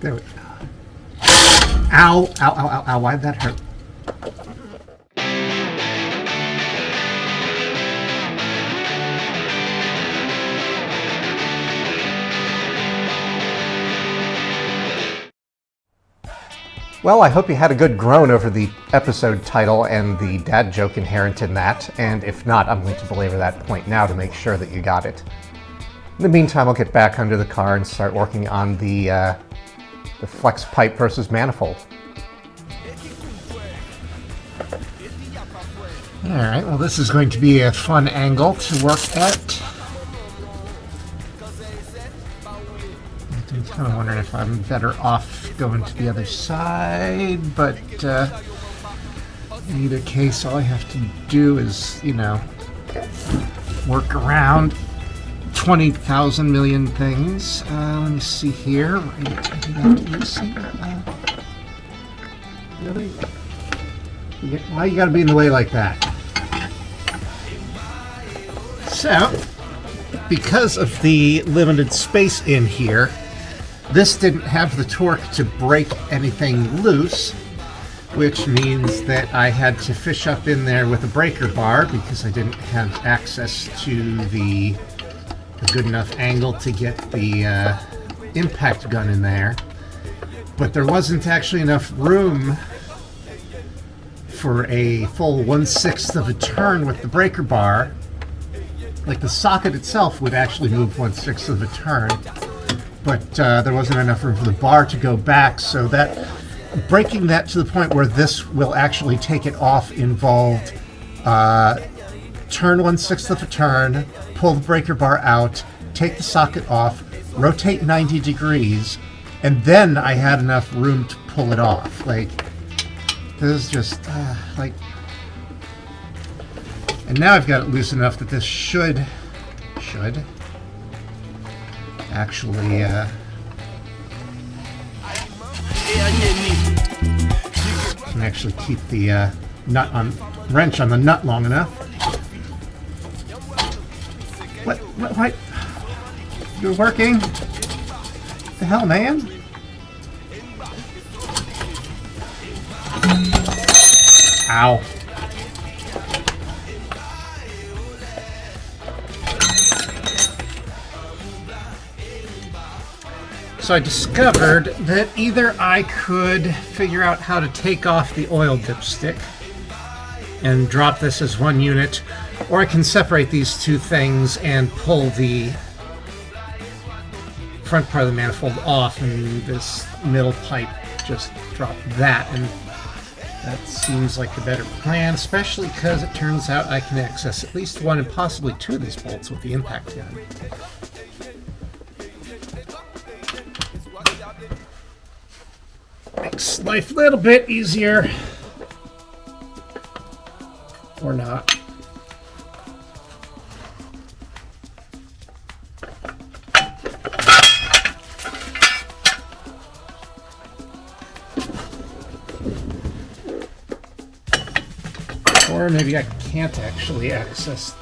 There we go. Ow, ow, ow, ow, ow. Why did that hurt? Well, I hope you had a good groan over the episode title and the dad joke inherent in that, and if not, I'm going to belabor that point now to make sure that you got it. In the meantime, I'll get back under the car and start working on the flex pipe versus manifold. Alright, well this is going to be a fun angle to work at. I'm kind of wondering if I'm better off going to the other side, but in either case, all I have to do is, you know, work around 20,000 million things. Let me see here. Really? Why you gotta be in the way like that? So, because of the limited space in here, this didn't have the torque to break anything loose, which means that I had to fish up in there with a breaker bar because I didn't have access to a good enough angle to get the impact gun in there. But there wasn't actually enough room for a full 1/6 of a turn with the breaker bar. Like the socket itself would actually move 1/6 of a turn, but there wasn't enough room for the bar to go back, so that breaking that to the point where this will actually take it off involved turn 1/6 of a turn, pull the breaker bar out, take the socket off, rotate 90 degrees, and then I had enough room to pull it off. Like, this is just like, and now I've got it loose enough that this should actually can actually keep the wrench on the nut long enough. What? You're working? What the hell, man? Ow. So I discovered that either I could figure out how to take off the oil dipstick and drop this as one unit, or I can separate these two things and pull the front part of the manifold off and this middle pipe just drop that, and that seems like the better plan, especially because it turns out I can access at least one and possibly two of these bolts with the impact gun. Makes life a little bit easier. Or not. Or maybe I can't actually access.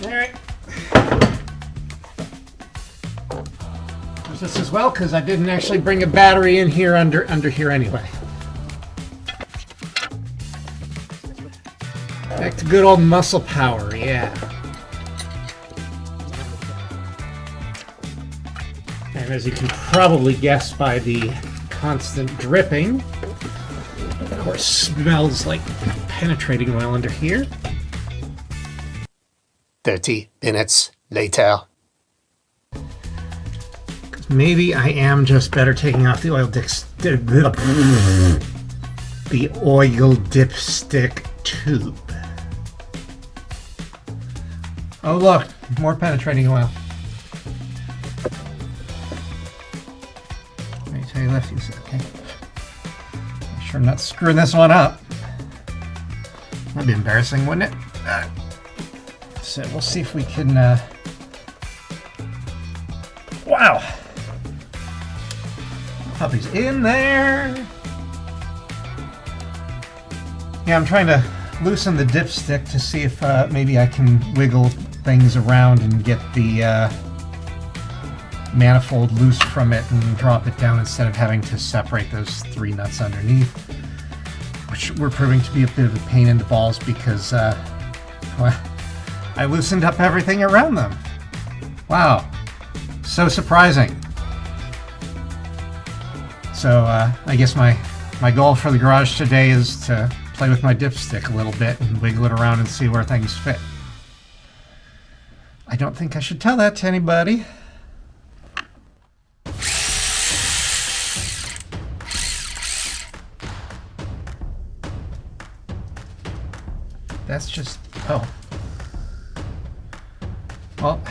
Alright. There's this as well, because I didn't actually bring a battery in here under here anyway. Back to good old muscle power, yeah. And as you can probably guess by the constant dripping, of course smells like penetrating oil under here. 30 minutes later. Maybe I am just better taking off the oil dipstick tube. Oh look, more penetrating oil. Let me tell you lefties, okay? Make sure I'm not screwing this one up. That'd be embarrassing, wouldn't it? So we'll see if we can, wow! Puppy's in there! Yeah, I'm trying to loosen the dipstick to see if maybe I can wiggle things around and get the manifold loose from it and drop it down instead of having to separate those 3 nuts underneath, which were proving to be a bit of a pain in the balls because well, I loosened up everything around them. Wow, so surprising. So I guess my goal for the garage today is to play with my dipstick a little bit and wiggle it around and see where things fit. I don't think I should tell that to anybody. That's just, oh. Well,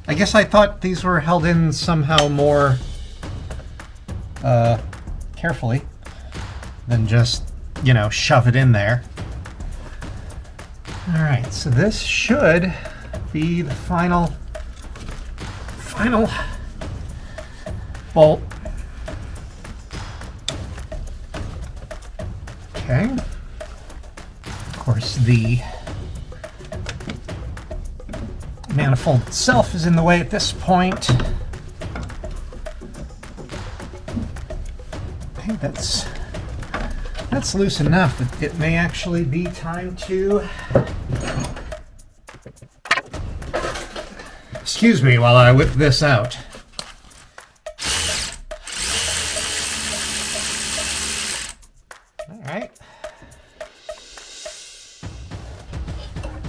I guess I thought these were held in somehow more carefully than just, you know, shove it in there. All right, so this should be the final bolt. Okay. Of course, the manifold itself is in the way at this point. Okay, that's loose enough that it may actually be time to... Excuse me while I whip this out.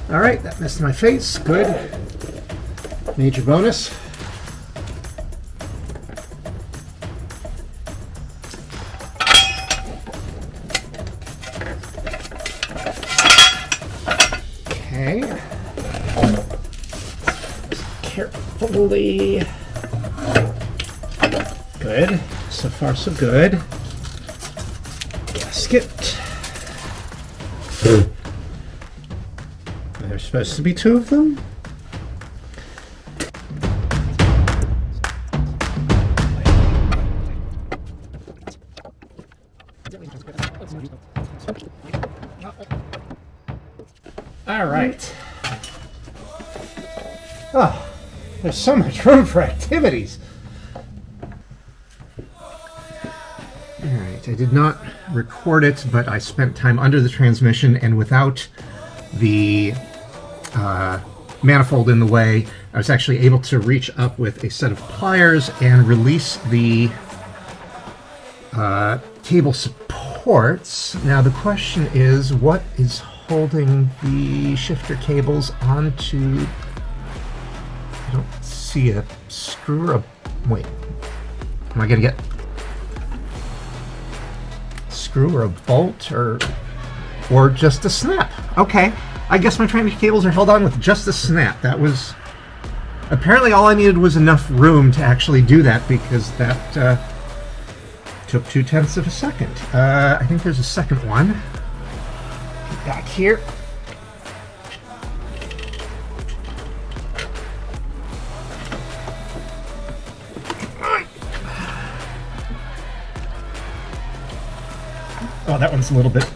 All right, that missed my face. Good. Major bonus. Okay. Carefully. Good. So far, so good. Gasket. There's supposed to be 2 of them. All right. Oh, there's so much room for activities. All right, I did not record it, but I spent time under the transmission and without the manifold in the way, I was actually able to reach up with a set of pliers and release the cable supports. Now the question is, what is holding the shifter cables onto... I don't see a screw or a... Wait. Am I going to get a screw or a bolt or just a snap? Okay. I guess my transmission cables are held on with just a snap. That was... Apparently all I needed was enough room to actually do that because that took 0.2 of a second. I think there's a second one. Get back here. Oh, that one's a little bit...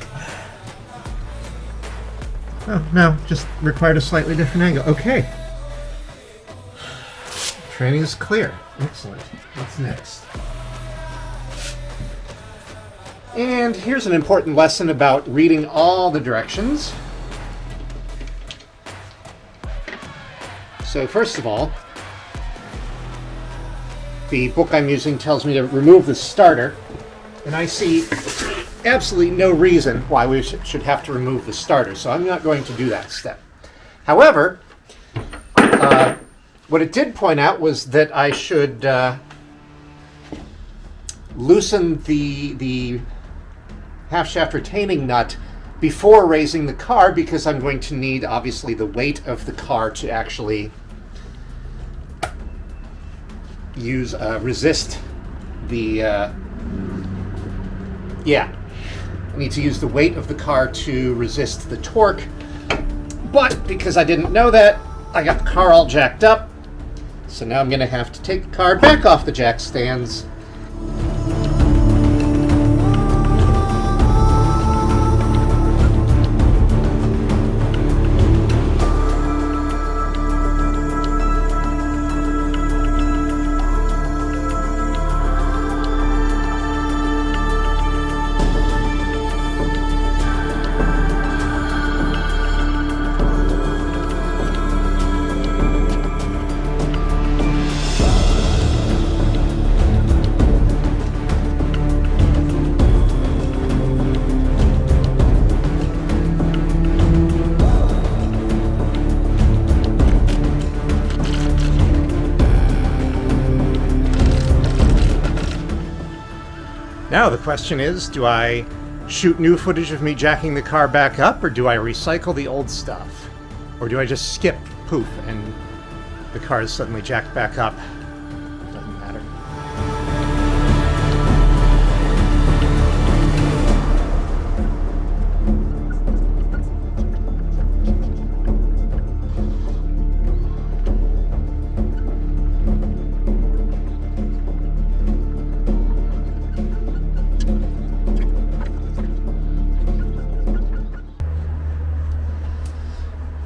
Oh, no, just required a slightly different angle. Okay. Training is clear. Excellent. What's next? And here's an important lesson about reading all the directions. So first of all, the book I'm using tells me to remove the starter, and I see absolutely no reason why we should have to remove the starter, so I'm not going to do that step. However, what it did point out was that I should loosen the half-shaft retaining nut before raising the car, because I'm going to need, obviously, the weight of the car to actually resist the... yeah. I need to use the weight of the car to resist the torque, but because I didn't know that, I got the car all jacked up, so now I'm going to have to take the car back off the jack stands. Now the question is, do I shoot new footage of me jacking the car back up, or do I recycle the old stuff? Or do I just skip, poof, and the car is suddenly jacked back up? Doesn't matter.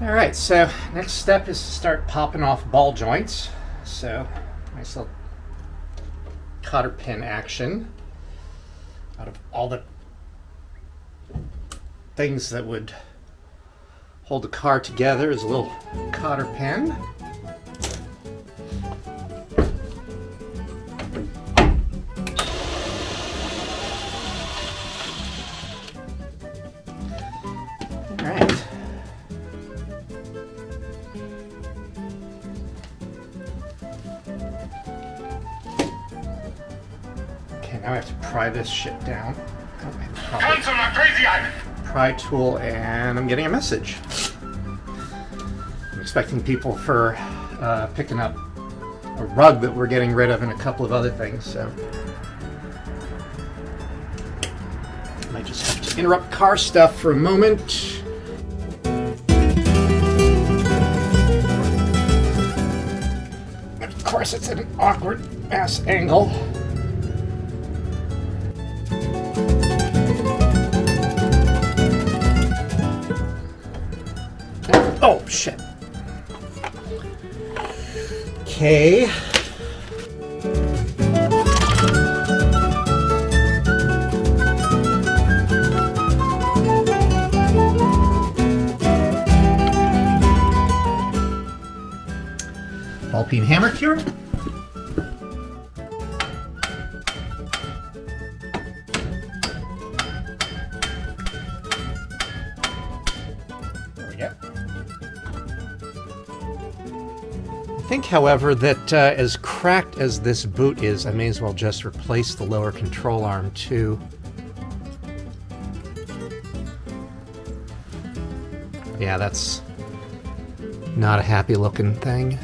Alright, so next step is to start popping off ball joints. So, nice little cotter pin action out of all the things that would hold the car together is a little cotter pin. Alright. Now I have to pry this shit down. Cancel my crazy eye! Pry tool, and I'm getting a message. I'm expecting people for picking up a rug that we're getting rid of and a couple of other things, so I might just have to interrupt car stuff for a moment. Of course, it's at an awkward ass angle. Oh, shit. Okay. Ball peen hammer cure. There we go. I think, however, that as cracked as this boot is, I may as well just replace the lower control arm too. Yeah, that's not a happy looking thing.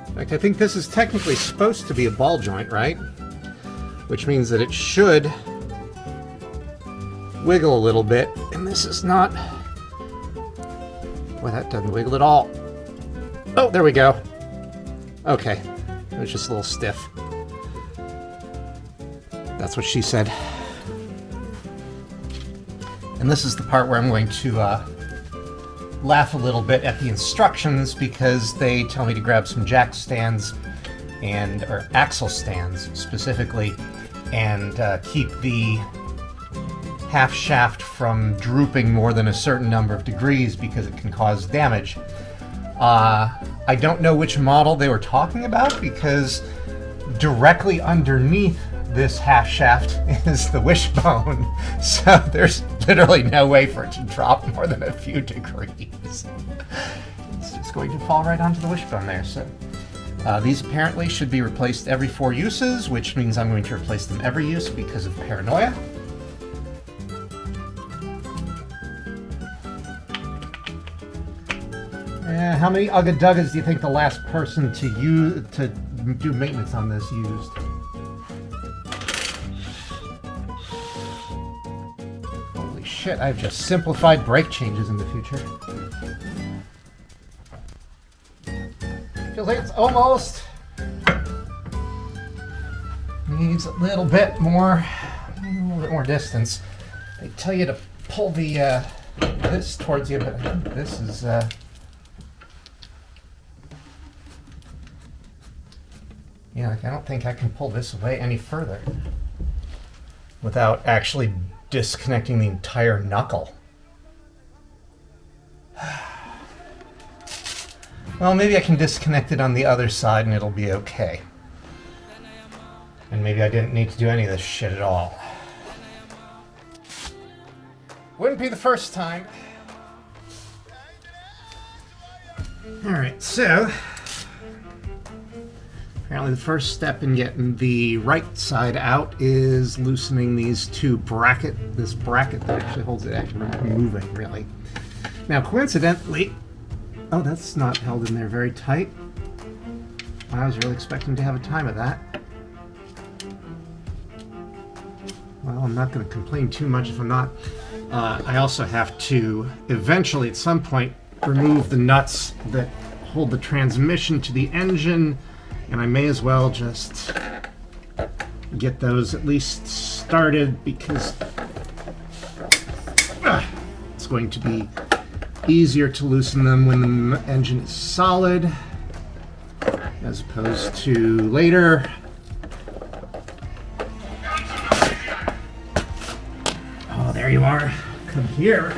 In fact, I think this is technically supposed to be a ball joint, right? Which means that it should wiggle a little bit, and this is not... Well, that doesn't wiggle at all. Oh, there we go. Okay, it was just a little stiff. That's what she said. And this is the part where I'm going to laugh a little bit at the instructions, because they tell me to grab some jack stands or axle stands specifically, and keep the half shaft from drooping more than a certain number of degrees because it can cause damage. I don't know which model they were talking about, because directly underneath this half shaft is the wishbone, so there's literally no way for it to drop more than a few degrees. It's just going to fall right onto the wishbone there. So these apparently should be replaced every 4 uses, which means I'm going to replace them every use because of paranoia. How many Ugga Duggas do you think the last person to do maintenance on this used? Holy shit, I've just simplified brake changes in the future. Feels like it's almost needs a little bit more distance. They tell you to pull the this towards you, but I think this is yeah, I don't think I can pull this away any further without actually disconnecting the entire knuckle. Well, maybe I can disconnect it on the other side and it'll be okay. And maybe I didn't need to do any of this shit at all. Wouldn't be the first time. Alright, so apparently the first step in getting the right side out is loosening these two this bracket that actually holds it actually moving, really. Now, coincidentally, oh, that's not held in there very tight. I was really expecting to have a time of that. Well, I'm not going to complain too much if I'm not. I also have to eventually, at some point, remove the nuts that hold the transmission to the engine, and I may as well just get those at least started because it's going to be easier to loosen them when the engine is solid as opposed to later. Oh, there you are. Come here.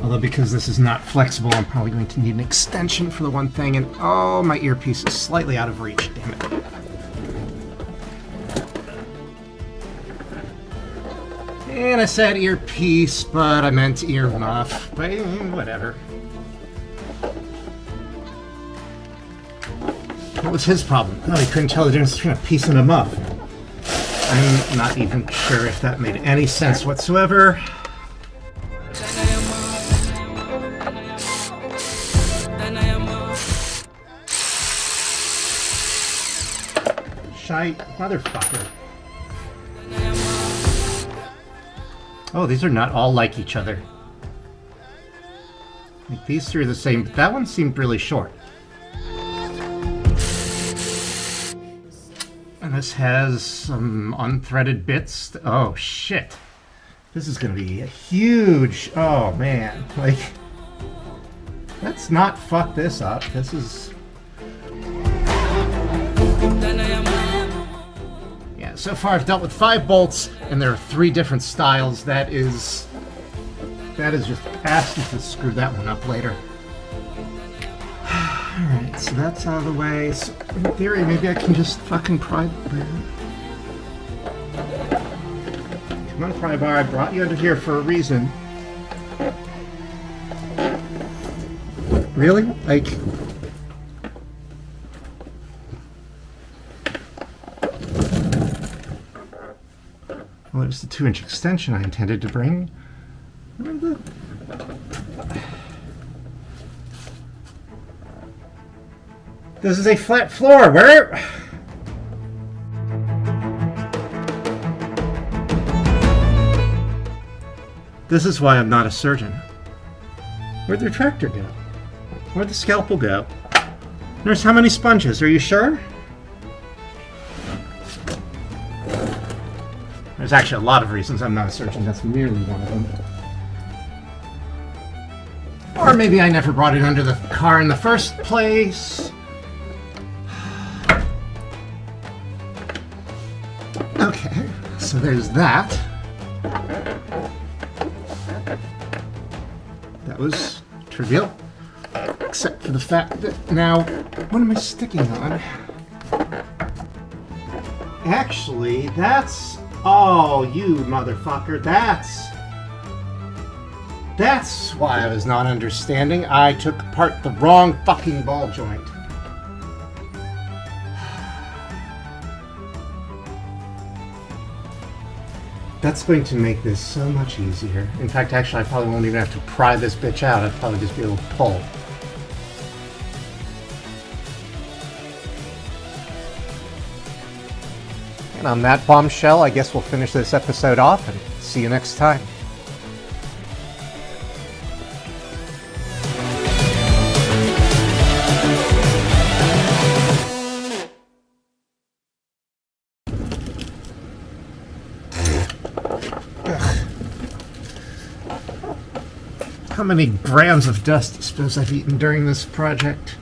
Although because this is not flexible, I'm probably going to need an extension for the one thing, and oh, my earpiece is slightly out of reach, damn it. And I said earpiece, but I meant earmuff, but whatever. What was his problem? Oh, he couldn't tell the difference between a piece and a muff. I'm not even sure if that made any sense whatsoever. Shite motherfucker. Oh, these are not all like each other. Like these three are the same, but that one seemed really short. And this has some unthreaded bits. Oh, shit. This is going to be a huge... Oh, man. Like, let's not fuck this up. This is... Yeah, so far I've dealt with 5 bolts, and there are 3 different styles. That is just asking to screw that one up later. Alright, so that's out of the way. So in theory, maybe I can just fucking pry... Come on, pry bar, I brought you under here for a reason. Really? Like... Well, it was the 2-inch extension I intended to bring. This is a flat floor. Where? This is why I'm not a surgeon. Where'd the retractor go? Where'd the scalpel go? Nurse, how many sponges? Are you sure? There's actually a lot of reasons I'm not a surgeon. That's merely one of them. Or maybe I never brought it under the car in the first place. Okay, so there's that. That was trivial. Except for the fact that now, what am I sticking on? Actually, that's... Oh, you motherfucker, that's why I was not understanding. I took apart the wrong fucking ball joint. That's going to make this so much easier. In fact, actually, I probably won't even have to pry this bitch out. I'd probably just be able to pull. And on that bombshell, I guess we'll finish this episode off and see you next time. How many grams of dust do you suppose I've eaten during this project?